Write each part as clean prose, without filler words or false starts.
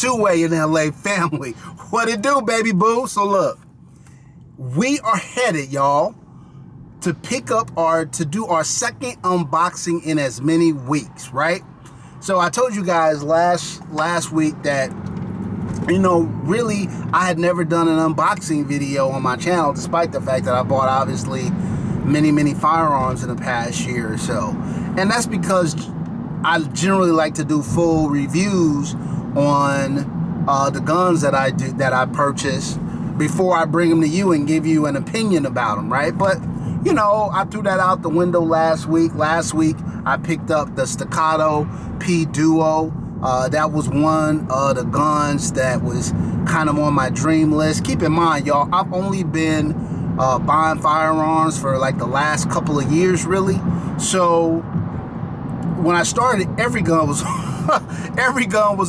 2A-N-LA family. What it do, baby boo? So look, we are headed, y'all, to do our second unboxing in as many weeks, right? So I told you guys last week that, you know, really, I had never done an unboxing video on my channel, despite the fact that I bought, obviously, many firearms in the past year or so. And that's because I generally like to do full reviews on the guns that I purchase before I bring them to you and give you an opinion about them, right? But, you know, I threw that out the window last week. Last week, I picked up the Staccato P Duo. That was one of the guns that was kind of on my dream list. Keep in mind, y'all, I've only been buying firearms for like the last couple of years, really. So when I started, every gun was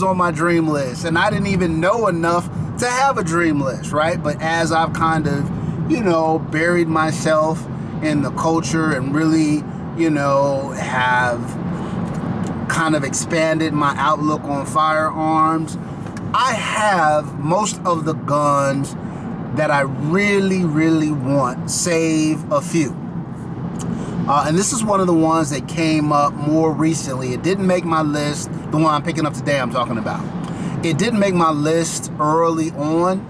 on my dream list, and I didn't even know enough to have a dream list, right? But as I've kind of, you know, buried myself in the culture and really, you know, have kind of expanded my outlook on firearms, I have most of the guns that I really want, save a few. And this is one of the ones that came up more recently. It didn't make my list, the one I'm picking up today I'm talking about. It didn't make my list early on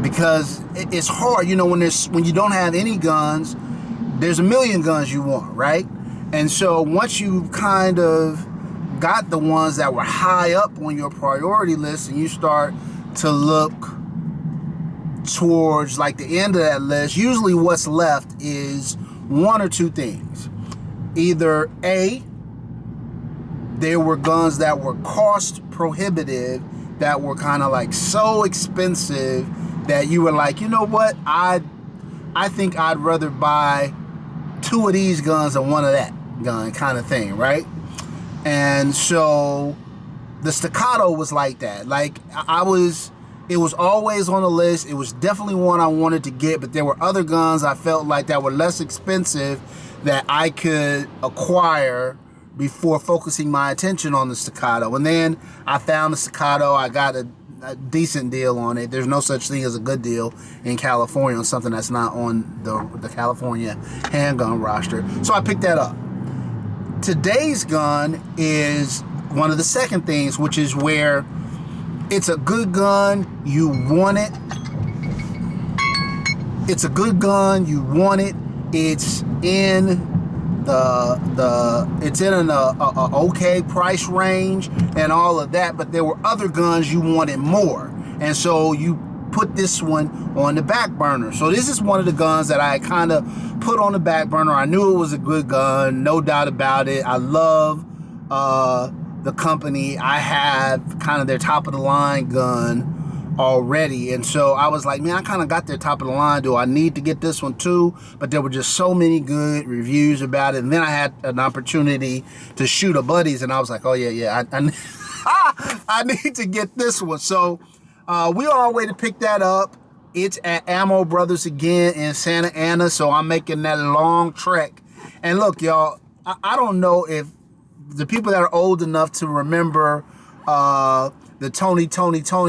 because it's hard, you know, when you don't have any guns, there's a million guns you want, right? And so once you kind of got the ones that were high up on your priority list and you start to look towards like the end of that list, usually what's left is one or two things. Either A, there were guns that were cost prohibitive, that were kind of like so expensive that you were like, you know what, I think I'd rather buy two of these guns than one of that gun, kind of thing, right? And so the Staccato was like that. Like it was always on the list. It was definitely one I wanted to get, but there were other guns I felt like that were less expensive that I could acquire before focusing my attention on the Staccato. And then I found the Staccato. I got a decent deal on it. There's no such thing as a good deal in California on something that's not on the California handgun roster. So I picked that up. Today's gun is one of the second things, which is where it's a good gun, you want it. It's a good gun, you want it. It's in an okay price range and all of that, but there were other guns you wanted more, and so you put this one on the back burner. So this is one of the guns that I kind of put on the back burner. I knew it was a good gun, no doubt about it. I love the company. I have kind of their top of the line gun already, and so I was like, man, I kind of got their top of the line. Do I need to get this one too? But there were just so many good reviews about it, and then I had an opportunity to shoot a buddies, and I was like, oh yeah, I need to get this one. So we are on our way to pick that up. It's at Ammo Brothers again in Santa Ana, so I'm making that long trek. And look, y'all, I don't know if the people that are old enough to remember the Tony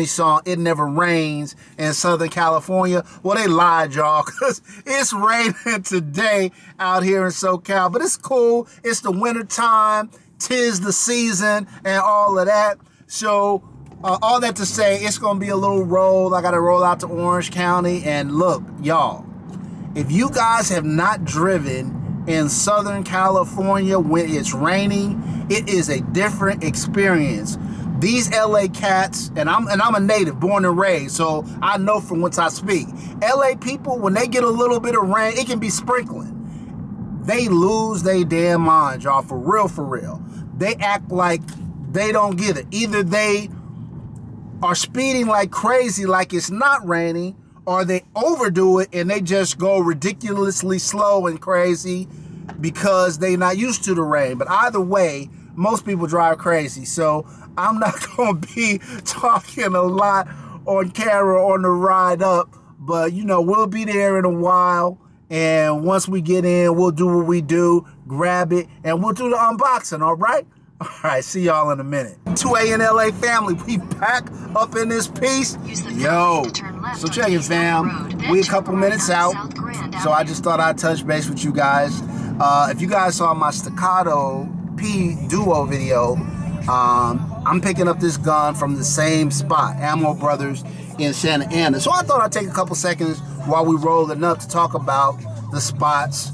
song, It Never Rains in Southern California. Well, they lied, y'all, because it's raining today out here in SoCal. But it's cool. It's the winter time. 'Tis the season and all of that. So all that to say, it's going to be a little roll. I got to roll out to Orange County. And look, y'all, if you guys have not driven in Southern California when it's raining, it is a different experience. These LA cats, and I'm a native, born and raised, so I know from whence I speak. LA people, when they get a little bit of rain, it can be sprinkling. They lose their damn minds, y'all, for real. They act like they don't get it. Either they are speeding like crazy, like it's not raining, or they overdo it and they just go ridiculously slow and crazy because they're not used to the rain. But either way, most people drive crazy. So I'm not going to be talking a lot on camera on the ride up, but you know, we'll be there in a while. And once we get in, we'll do what we do, grab it, and we'll do the unboxing, all right? All right, see y'all in a minute. 2A-N-LA family, we back up in this piece. Yo, so check it, fam. We a couple minutes out, so I just thought I'd touch base with you guys. If you guys saw my Staccato P Duo video, I'm picking up this gun from the same spot, Ammo Brothers in Santa Ana. So I thought I'd take a couple seconds while we rolling up to talk about the spots.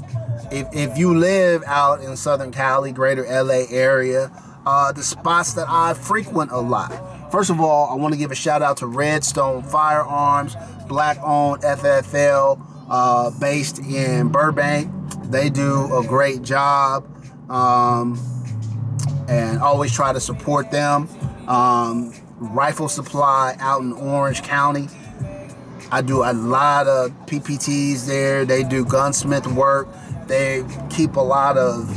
If you live out in Southern Cali, greater LA area, the spots that I frequent a lot. First of all, I want to give a shout out to Redstone Firearms, black-owned FFL, based in Burbank. They do a great job, and always try to support them. Rifle Supply out in Orange County. I do a lot of PPTs there. They do gunsmith work. They keep a lot of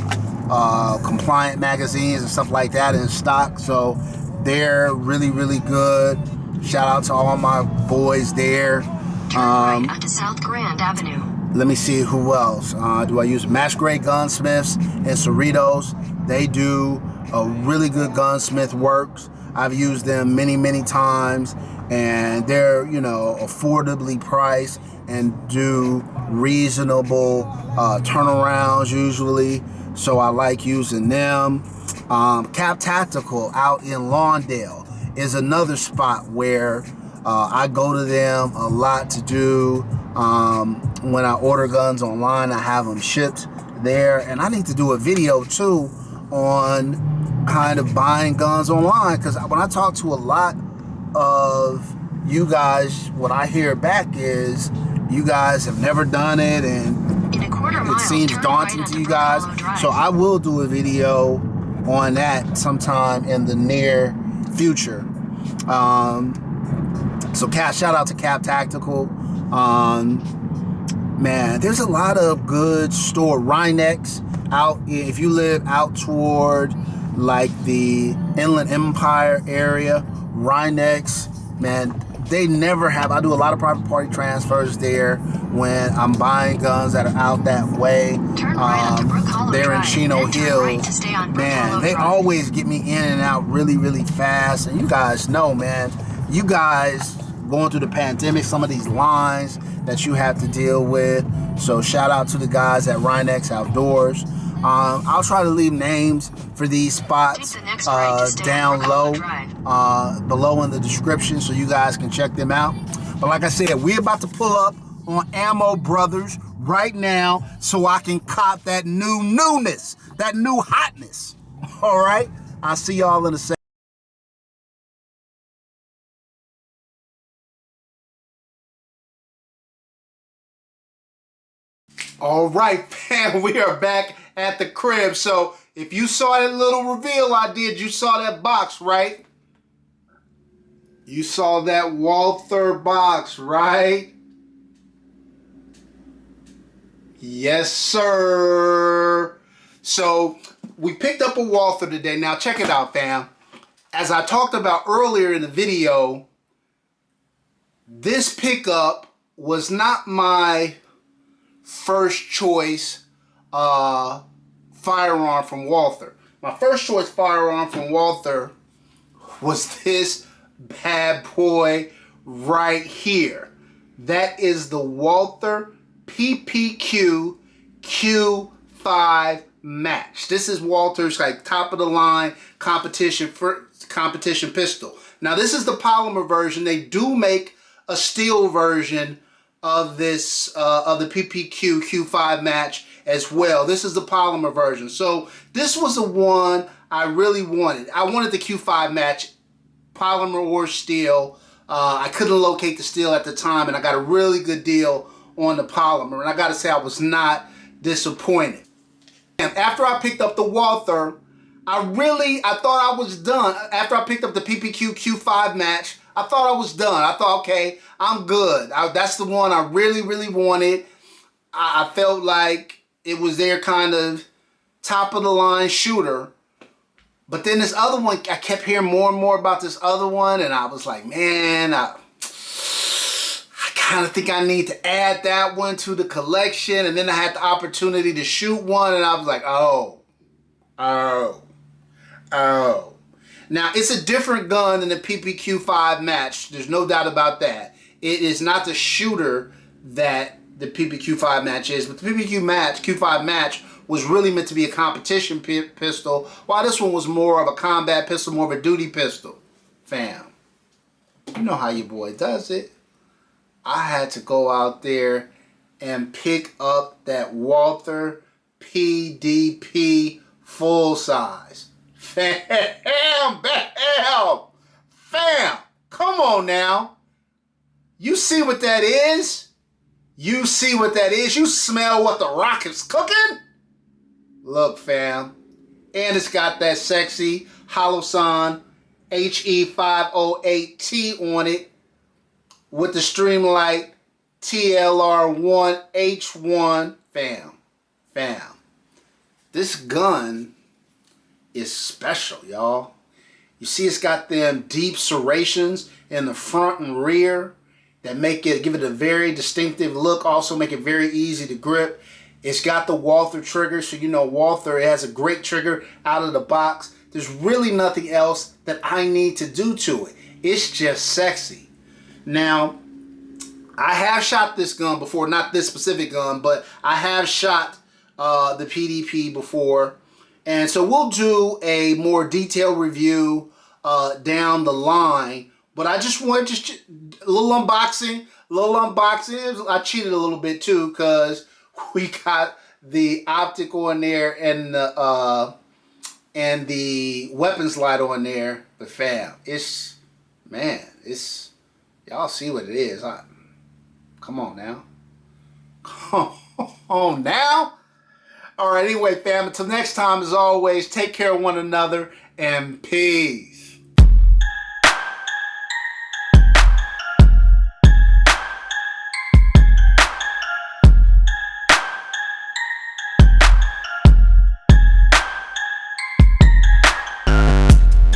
compliant magazines and stuff like that in stock. So they're really, really good. Shout out to all my boys there. Turn right onto South Grand Avenue. Let me see who else. Do I use Masquerade Gunsmiths and Cerritos? They do a really good gunsmith works. I've used them many, many times, and they're, you know, affordably priced and do reasonable turnarounds usually. So I like using them. Cap Tactical out in Lawndale is another spot where I go to them a lot to do. When I order guns online, I have them shipped there. And I need to do a video too on kind of buying guns online, because when I talk to a lot of you guys, what I hear back is you guys have never done it and it seems daunting to you guys. So I will do a video on that sometime in the near future. So shout out to Cap Tactical. Man, there's a lot of good store. Rhinex out, if you live out toward like the Inland Empire area, Rhinex, man, they never have. I do a lot of private party transfers there when I'm buying guns that are out that way. They're in Chino Hills. Man, they always get me in and out really, really fast. And you guys know, man, you guys going through the pandemic, some of these lines that you have to deal with. So shout out to the guys at Rhinex Outdoors. I'll try to leave names for these spots down low, below in the description, so you guys can check them out. But like I said, we're about to pull up on Ammo Brothers right now so I can cop that new newness, that new hotness. All right? I'll see y'all in a second. All right, fam, we are back at the crib. So if you saw that little reveal I did, you saw that box, right? You saw that Walther box, right? Yes, sir. So we picked up a Walther today. Now check it out, fam. As I talked about earlier in the video, this pickup was not my first choice firearm from Walther. My first choice firearm from Walther was this bad boy right here. That is the Walther PPQ Q5 match. This is Walther's like top of the line competition pistol. Now this is the polymer version. They do make a steel version of this of the PPQ Q5 match as well. This is the polymer version. So this was the one I really wanted. I wanted the Q5 match, polymer or steel. I couldn't locate the steel at the time, and I got a really good deal on the polymer, and I gotta say I was not disappointed. And after I picked up the Walther, I thought I was done. After I picked up the PPQ Q5 match, I thought I was done. I thought, okay, I'm good. That's the one I really, really wanted. I felt like it was their kind of top of the line shooter. But then this other one, I kept hearing more and more about this other one, and I was like, man, I kind of think I need to add that one to the collection. And then I had the opportunity to shoot one, and I was like, oh. Oh. Now, it's a different gun than the PPQ-5 match. There's no doubt about that. It is not the shooter that the PPQ-5 match is, but the Q5 match was really meant to be a competition pistol, while this one was more of a combat pistol, more of a duty pistol. Fam, you know how your boy does it. I had to go out there and pick up that Walther PDP full size. Fam, come on now. You see what that is? You see what that is? You smell what the rocket's cooking? Look, fam. And it's got that sexy Holosun HE508T on it with the Streamlight TLR1H1. Fam. This gun is special, y'all. You see it's got them deep serrations in the front and rear that give it a very distinctive look, also make it very easy to grip. It's got the Walther trigger, so you know Walther has a great trigger out of the box. There's really nothing else that I need to do to it. It's just sexy. Now, I have shot this gun before, not this specific gun, but I have shot the PDP before. And so we'll do a more detailed review down the line. But I just wanted a little unboxing. I cheated a little bit too because we got the optic on there and the weapons light on there. But fam, y'all see what it is. Come on now. Come on now. All right, anyway, fam, until next time, as always, take care of one another and peace.